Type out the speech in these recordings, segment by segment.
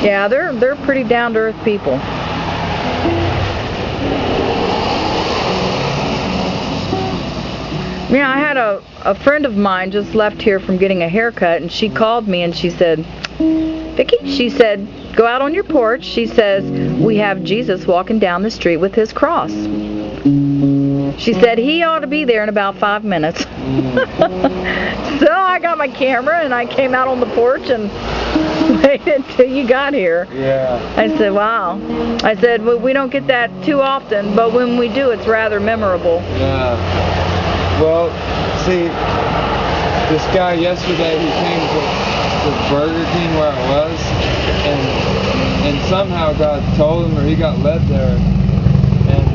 Yeah, they're pretty down-to-earth people. Yeah, I had a friend of mine just left here from getting a haircut, and she called me and she said, Vicki, she said, go out on your porch. She says, we have Jesus walking down the street with his cross. She said he ought to be there in about 5 minutes. So I got my camera and I came out on the porch and waited till you got here. Yeah. I said, wow. I said, well, we don't get that too often, but when we do, it's rather memorable. Yeah. Well, see, this guy yesterday, he came to Burger King where I was, and somehow God told him, or he got led there, and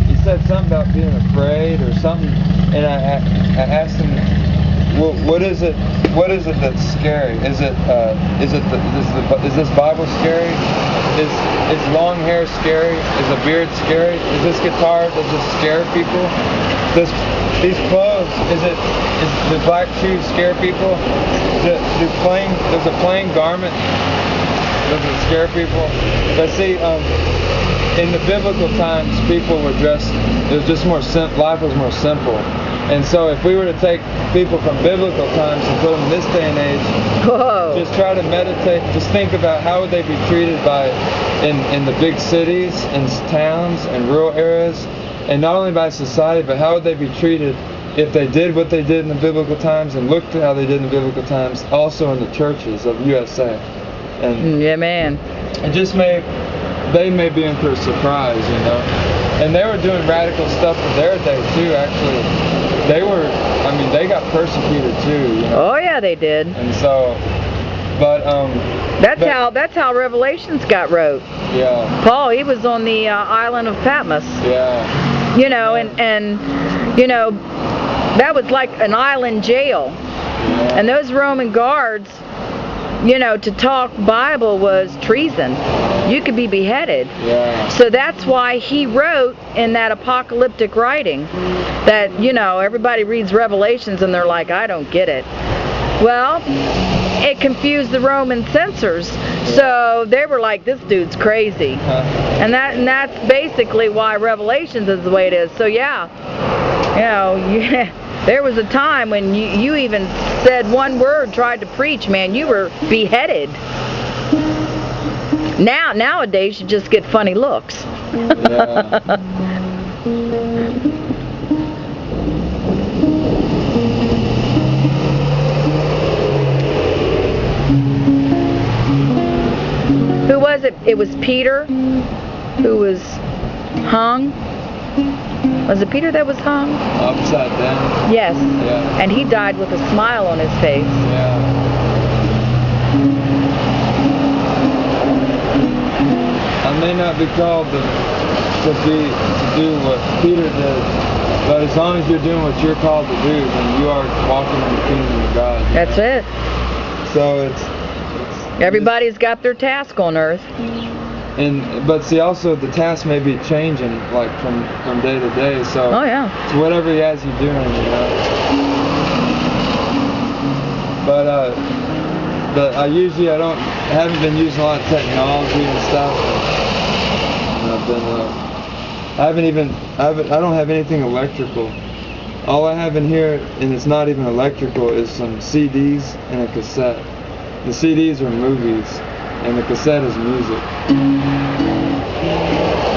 he said something about being afraid or something, and I asked him, well, what is it that's scary? Is this Bible scary? Is long hair scary? Is a beard scary? Is this guitar, does this scare people? These clothes, is the black shoes scare people? Does a plain garment, does it scare people? But see, in the biblical times, people were dressed, it was just more simple, life was more simple. And so if we were to take people from biblical times and put them in this day and age, just try to meditate, just think about how would they be treated in the big cities and towns and rural areas, and not only by society, but how would they be treated if they did what they did in the biblical times and looked at how they did in the biblical times, also in the churches of USA. And yeah, man. It just they may be in for a surprise, you know. And they were doing radical stuff in their day too, actually. They got persecuted too, you know. Oh yeah, they did. And so, that's how Revelations got wrote. Yeah. Paul, he was on the island of Patmos. Yeah. You know, and you know, that was like an island jail. Yeah. And those Roman guards, you know, to talk Bible was treason. You could be beheaded. Yeah. So that's why he wrote in that apocalyptic writing that, you know, everybody reads Revelations and they're like, I don't get it. Well, it confused the Roman censors. So they were like, this dude's crazy. And that's basically why Revelations is the way it is. So yeah, you know, there was a time when you even said one word, tried to preach, man, you were beheaded. Nowadays you just get funny looks. Yeah. Who was it? It was Peter who was hung. Was it Peter that was hung? Upside down. Yes. Yeah. And he died with a smile on his face. Yeah. I may not be called to do what Peter did, but as long as you're doing what you're called to do, then you are walking in the kingdom of God. That's it. So everybody's got their task on earth. But see, also the task may be changing, like from day to day. So oh yeah. It's whatever He has you doing, you know. But I haven't been using a lot of technology and stuff. And I don't have anything electrical. All I have in here, and it's not even electrical, is some CDs and a cassette. The CDs are movies, and the cassette is music.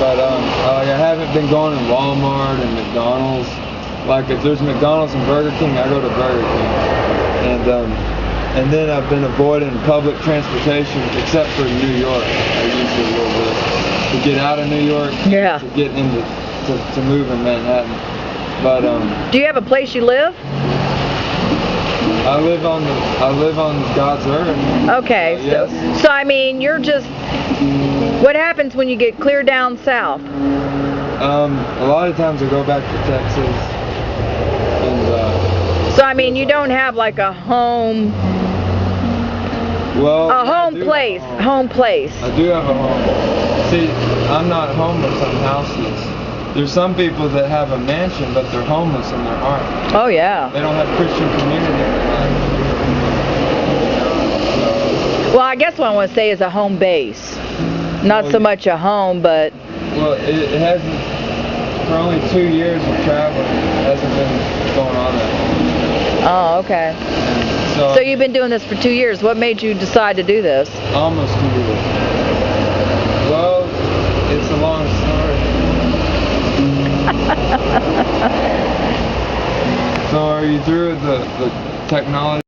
But I haven't been going to Walmart and McDonald's. Like if there's McDonald's and Burger King, I go to Burger King. And then I've been avoiding public transportation, except for New York. I usually a little bit to get out of New York. Yeah. To get to move in Manhattan. But do you have a place you live? I live on God's earth. Okay. Yes. So I mean, you're just. What happens when you get clear down south? A lot of times I go back to Texas. And so I mean, you don't have like a home. Well, home place. Home place. I do have a home. See, I'm not homeless on houses. There's some people that have a mansion, but they're homeless in their heart. Oh yeah. They don't have Christian community in their life. Well, I guess what I want to say is a home base. Not so much a home, but... Well, it hasn't, for only 2 years of traveling, it hasn't been going on that. Oh, okay. So you've been doing this for 2 years. What made you decide to do this? Almost 2 years. Well, it's a long story. So are you through with the technology?